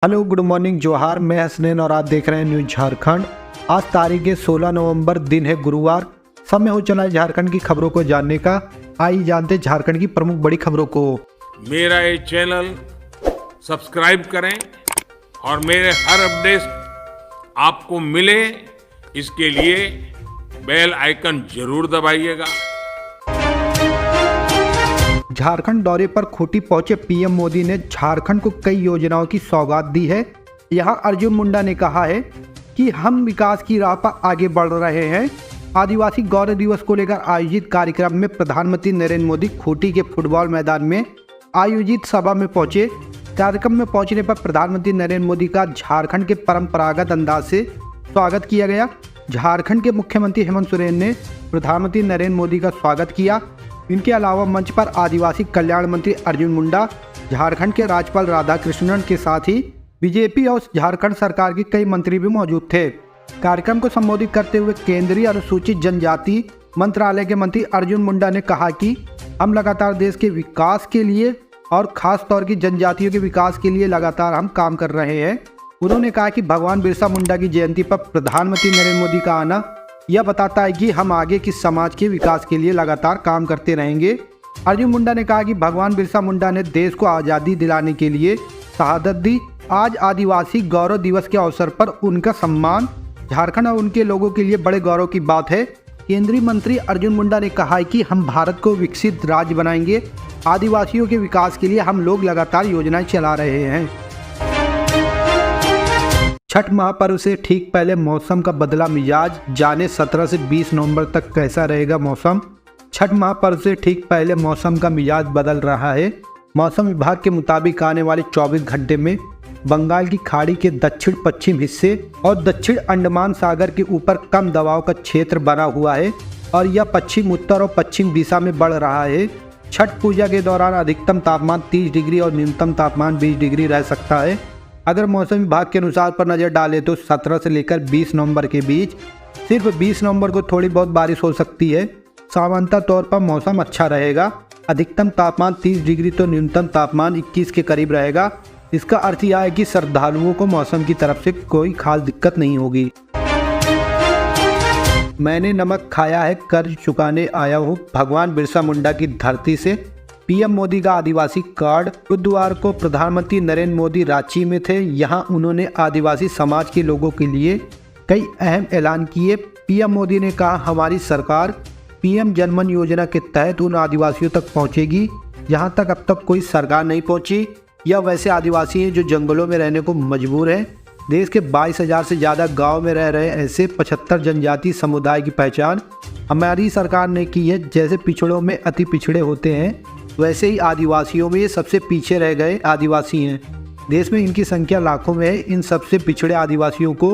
Hello good morning जोहार। मैं हसनैन और आप देख रहे हैं न्यूज झारखंड। आज तारीख है 16 नवंबर, दिन है गुरुवार। समय हो चला है झारखंड की खबरों को जानने का। आइए जानते हैं झारखंड की प्रमुख बड़ी खबरों को। मेरा ये चैनल सब्सक्राइब करें और मेरे हर अपडेट आपको मिले, इसके लिए बेल आइकन जरूर दबाइएगा। झारखंड दौरे पर खूंटी पहुंचे पीएम मोदी ने झारखंड को कई योजनाओं की सौगात दी है। यहां अर्जुन मुंडा ने कहा है कि हम विकास की राह पर आगे बढ़ रहे हैं। आदिवासी गौरव दिवस को लेकर आयोजित कार्यक्रम में प्रधानमंत्री नरेंद्र मोदी खूंटी के फुटबॉल मैदान में आयोजित सभा में पहुंचे। कार्यक्रम में पहुंचने पर प्रधानमंत्री नरेंद्र मोदी का झारखंड के परंपरागत अंदाज से स्वागत किया गया। झारखंड के मुख्यमंत्री हेमंत सोरेन ने प्रधानमंत्री नरेंद्र मोदी का स्वागत किया। इनके अलावा मंच पर आदिवासी कल्याण मंत्री अर्जुन मुंडा, झारखंड के राज्यपाल राधाकृष्णन के साथ ही बीजेपी और झारखंड सरकार के कई मंत्री भी मौजूद थे। कार्यक्रम को संबोधित करते हुए केंद्रीय अनुसूचित जनजाति मंत्रालय के मंत्री अर्जुन मुंडा ने कहा कि हम लगातार देश के विकास के लिए और खास तौर की जनजातियों के विकास के लिए लगातार हम काम कर रहे हैं। उन्होंने कहा कि भगवान बिरसा मुंडा की जयंती पर प्रधानमंत्री नरेंद्र मोदी का आना यह बताता है कि हम आगे किस समाज के विकास के लिए लगातार काम करते रहेंगे। अर्जुन मुंडा ने कहा कि भगवान बिरसा मुंडा ने देश को आज़ादी दिलाने के लिए शहादत दी। आज आदिवासी गौरव दिवस के अवसर पर उनका सम्मान झारखंड और उनके लोगों के लिए बड़े गौरव की बात है। केंद्रीय मंत्री अर्जुन मुंडा ने कहा है कि हम भारत को विकसित राज्य बनाएंगे। आदिवासियों के विकास के लिए हम लोग लगातार योजनाएं चला रहे हैं। छठ महापर्व से ठीक पहले मौसम का बदला मिजाज। जाने 17 से 20 नवंबर तक कैसा रहेगा मौसम। छठ महापर्व से ठीक पहले मौसम का मिजाज बदल रहा है। मौसम विभाग के मुताबिक आने वाले 24 घंटे में बंगाल की खाड़ी के दक्षिण पश्चिम हिस्से और दक्षिण अंडमान सागर के ऊपर कम दबाव का क्षेत्र बना हुआ है और यह पश्चिम, उत्तर और पश्चिम दिशा में बढ़ रहा है। छठ पूजा के दौरान अधिकतम तापमान 30 डिग्री और न्यूनतम तापमान 20 डिग्री रह सकता है। अगर मौसम विभाग के अनुसार पर नज़र डालें तो 17 से लेकर 20 नवंबर के बीच सिर्फ 20 नवंबर को थोड़ी बहुत बारिश हो सकती है। सामान्यतः तौर पर मौसम अच्छा रहेगा। अधिकतम तापमान 30 डिग्री तो न्यूनतम तापमान 21 के करीब रहेगा। इसका अर्थ यह है कि श्रद्धालुओं को मौसम की तरफ से कोई खास दिक्कत नहीं होगी। मैंने नमक खाया है, कर्ज चुकाने आया हूँ। भगवान बिरसा मुंडा की धरती से पीएम मोदी का आदिवासी कार्ड। बुधवार को प्रधानमंत्री नरेंद्र मोदी रांची में थे। यहां उन्होंने आदिवासी समाज के लोगों के लिए कई अहम ऐलान किए। पीएम मोदी ने कहा, हमारी सरकार पीएम जनमन योजना के तहत उन आदिवासियों तक पहुंचेगी जहां तक अब तक कोई सरकार नहीं पहुंची। यह वैसे आदिवासी हैं जो जंगलों में रहने को मजबूर हैं। देश के 22,000 से ज़्यादा गाँव में रह रहे ऐसे 75 जनजाति समुदाय की पहचान हमारी सरकार ने की है। जैसे पिछड़ों में अति पिछड़े होते हैं, वैसे ही आदिवासियों में ये सबसे पीछे रह गए आदिवासी हैं। देश में इनकी संख्या लाखों में है। इन सबसे पिछड़े आदिवासियों को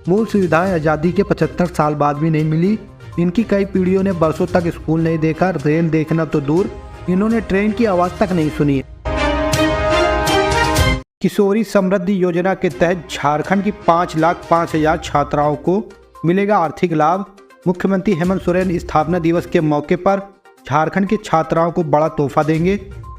मूल सुविधाएं आज़ादी के 75 साल बाद भी नहीं मिली। इनकी कई पीढ़ियों ने बरसों तक स्कूल नहीं देखा, रेल देखना तो दूर, इन्होंने ट्रेन की आवाज़ तक नहीं सुनी। किशोरी समृद्धि योजना के तहत झारखंड की 5,05,000 छात्राओं को मिलेगा आर्थिक लाभ। मुख्यमंत्री हेमंत सोरेन स्थापना दिवस के मौके पर झारखंड के छात्राओं को बड़ा तोहफा देंगे।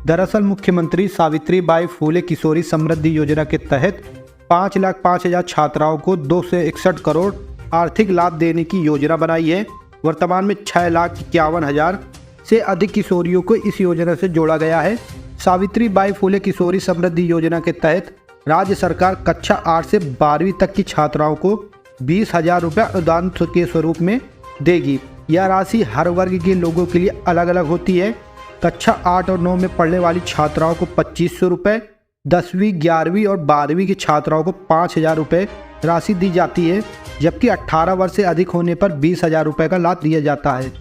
दरअसल मुख्यमंत्री सावित्रीबाई फूले किशोरी समृद्धि योजना के तहत 5,05,000 छात्राओं को 261 करोड़ आर्थिक लाभ देने की योजना बनाई है। वर्तमान में 6,51,000 से अधिक किशोरियों को इस योजना से जोड़ा गया है। सावित्रीबाई फूले किशोरी समृद्धि योजना के तहत राज्य सरकार कक्षा 8 से 12वीं तक की छात्राओं को 20,000 रुपये अनुदान के स्वरूप में देगी। यह राशि हर वर्ग के लोगों के लिए अलग अलग होती है। कक्षा 8 और 9 में पढ़ने वाली छात्राओं को 2,500 रुपये, 10वीं, 11वीं और 12वीं की छात्राओं को 5,000 रुपये राशि दी जाती है, जबकि 18 वर्ष से अधिक होने पर 20,000 रुपये का लाभ दिया जाता है।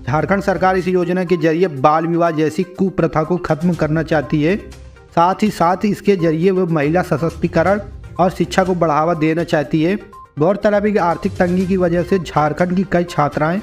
झारखंड सरकार इस योजना के जरिए बाल विवाह जैसी कुप्रथा को खत्म करना चाहती है। साथ ही इसके जरिए वह महिला सशक्तिकरण और शिक्षा को बढ़ावा देना चाहती है। गौरतलब है कि आर्थिक तंगी की वजह से झारखंड की कई छात्राएं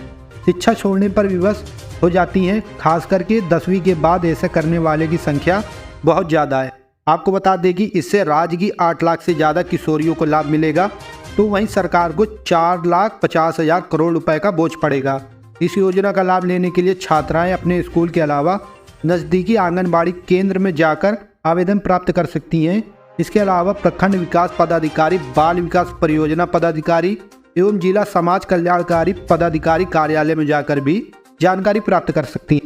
शिक्षा छोड़ने पर विवश हो जाती हैं। खास करके 10वीं के बाद ऐसा करने वाले की संख्या बहुत ज़्यादा है। आपको बता दें कि इससे राज्य की 8 लाख से ज़्यादा किशोरियों को लाभ मिलेगा, तो वहीं सरकार को 4,50,000 करोड़ रुपए का बोझ पड़ेगा। इस योजना का लाभ लेने के लिए छात्राएं अपने स्कूल के अलावा नज़दीकी आंगनबाड़ी केंद्र में जाकर आवेदन प्राप्त कर सकती हैं। इसके अलावा प्रखंड विकास पदाधिकारी, बाल विकास परियोजना पदाधिकारी एवं जिला समाज कल्याणकारी पदाधिकारी कार्यालय में जाकर भी जानकारी प्राप्त कर सकती हैं।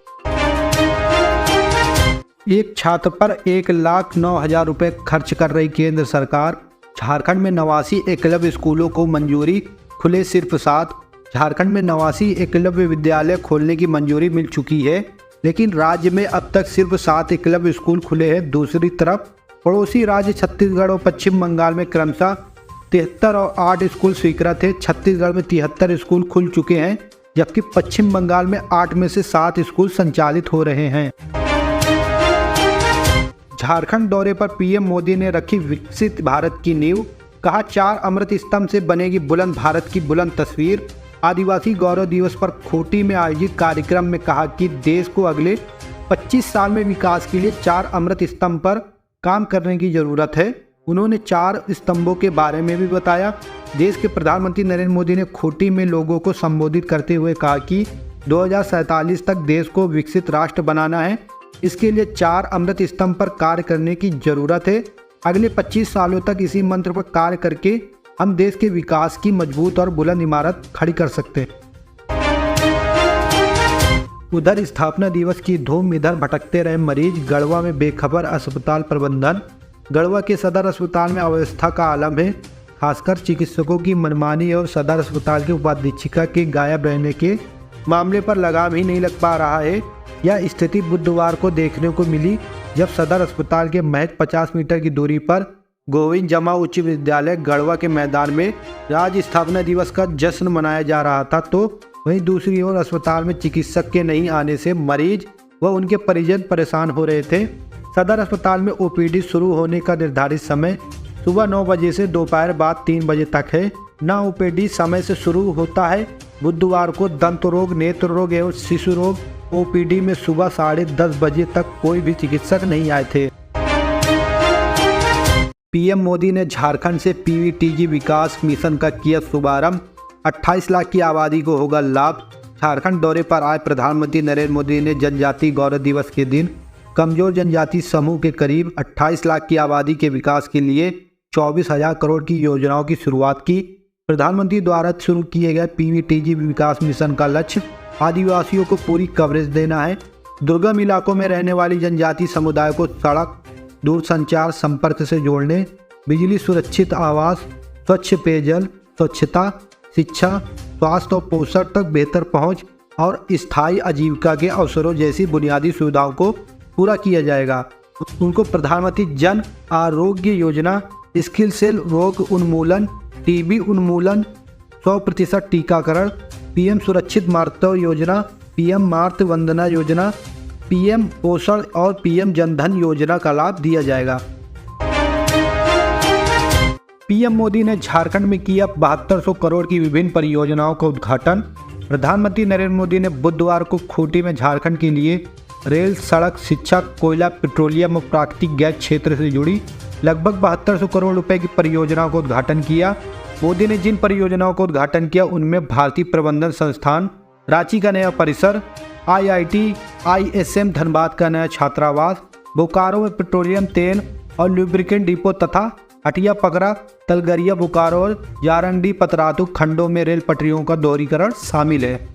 एक छात्र पर 1,09,000 रुपये खर्च कर रही केंद्र सरकार। झारखंड में 89 एकलव्य स्कूलों को मंजूरी, खुले सिर्फ 7। झारखंड में 89 एकलव्य विद्यालय खोलने की मंजूरी मिल चुकी है, लेकिन राज्य में अब तक सिर्फ 7 एकलव्य स्कूल खुले हैं। दूसरी तरफ पड़ोसी राज्य छत्तीसगढ़ और पश्चिम बंगाल में क्रमशः 73 और 8 स्कूल स्वीकृत है। छत्तीसगढ़ में 73 स्कूल खुल चुके हैं, जबकि पश्चिम बंगाल में 8 में से 7 स्कूल संचालित हो रहे हैं। झारखंड दौरे पर पीएम मोदी ने रखी विकसित भारत की नींव। कहा, 4 अमृत स्तंभ से बनेगी बुलंद भारत की बुलंद तस्वीर। आदिवासी गौरव दिवस पर खूंटी में आयोजित कार्यक्रम में कहा कि देश को अगले 25 साल में विकास के लिए 4 अमृत स्तंभ पर काम करने की जरूरत है। उन्होंने 4 स्तंभों के बारे में भी बताया। देश के प्रधानमंत्री नरेंद्र मोदी ने खूंटी में लोगों को संबोधित करते हुए कहा कि 2047 तक देश को विकसित राष्ट्र बनाना है। इसके लिए 4 अमृत स्तंभ पर कार्य करने की जरूरत है। अगले 25 सालों तक इसी मंत्र पर कार्य करके हम देश के विकास की मजबूत और बुलंद इमारत खड़ी कर सकते हैं। उधर स्थापना दिवस की धूम, इधर भटकते रहे मरीज। गढ़वा में बेखबर अस्पताल प्रबंधन। गढ़वा के सदर अस्पताल में अव्यवस्था का आलम है। खासकर चिकित्सकों की मनमानी और सदर अस्पताल के उपाधीक्षिका के गायब रहने के मामले पर लगाम ही नहीं लग पा रहा है। यह स्थिति बुधवार को देखने को मिली, जब सदर अस्पताल के महज 50 मीटर की दूरी पर गोविंद जमा उच्च विद्यालय गढ़वा के मैदान में राज्य स्थापना दिवस का जश्न मनाया जा रहा था, तो वहीं दूसरी ओर अस्पताल में चिकित्सक के नहीं आने से मरीज व उनके परिजन परेशान हो रहे थे। सदर अस्पताल में ओपीडी शुरू होने का निर्धारित समय सुबह 9 बजे से दोपहर बाद 3 बजे तक है। न ओपीडी समय से शुरू होता है। बुधवार को दंत रोग, नेत्र रोग एवं शिशु रोग ओपीडी में सुबह 10:30 बजे तक कोई भी चिकित्सक नहीं आए थे। पीएम मोदी ने झारखंड से पीवीटीजी विकास मिशन का किया शुभारंभ। 28 लाख की आबादी को होगा लाभ। झारखंड दौरे पर आए प्रधानमंत्री नरेंद्र मोदी ने जनजातीय गौरव दिवस के दिन कमजोर जनजाति समूह के करीब 28 लाख की आबादी के विकास के लिए 24,000 करोड़ की योजनाओं की शुरुआत की। प्रधानमंत्री द्वारा शुरू किए गए पीवीटीजी विकास मिशन का लक्ष्य आदिवासियों को पूरी कवरेज देना है। दुर्गम इलाकों में रहने वाली जनजाति समुदाय को सड़क, दूरसंचार संपर्क से जोड़ने, बिजली, सुरक्षित आवास, स्वच्छ पेयजल, स्वच्छता, शिक्षा, स्वास्थ्य और पोषण तक बेहतर पहुंच और स्थायी आजीविका के अवसरों जैसी बुनियादी सुविधाओं को पूरा किया जाएगा। उनको प्रधानमंत्री जन आरोग्य योजना, स्किल सेल रोग उन्मूलन, टीबी उन्मूलन, 100% टीकाकरण, पीएम सुरक्षित मातृत्व योजना, पीएम मातृ वंदना योजना, पीएम पोषण और पीएम जनधन योजना का लाभ दिया जाएगा। पीएम मोदी ने झारखंड में किया 7200 करोड़ की विभिन्न परियोजनाओं का उद्घाटन। प्रधानमंत्री नरेंद्र मोदी ने बुधवार को खूंटी में झारखंड के लिए रेल, सड़क, शिक्षा, कोयला, पेट्रोलियम और प्राकृतिक गैस क्षेत्र से जुड़ी लगभग 7200 करोड़ रुपए की परियोजनाओं का उद्घाटन किया। मोदी ने जिन परियोजनाओं का उद्घाटन किया उनमें भारतीय प्रबंधन संस्थान रांची का नया परिसर, आईआईटी आईएसएम धनबाद का नया छात्रावास, बोकारो में पेट्रोलियम तेल और लुब्रिकेंट डिपो तथा हटिया पकरा, तलगरिया, बोकारो और जारंडी पतरातू खंडों में रेल पटरियों का दोहरीकरण शामिल है।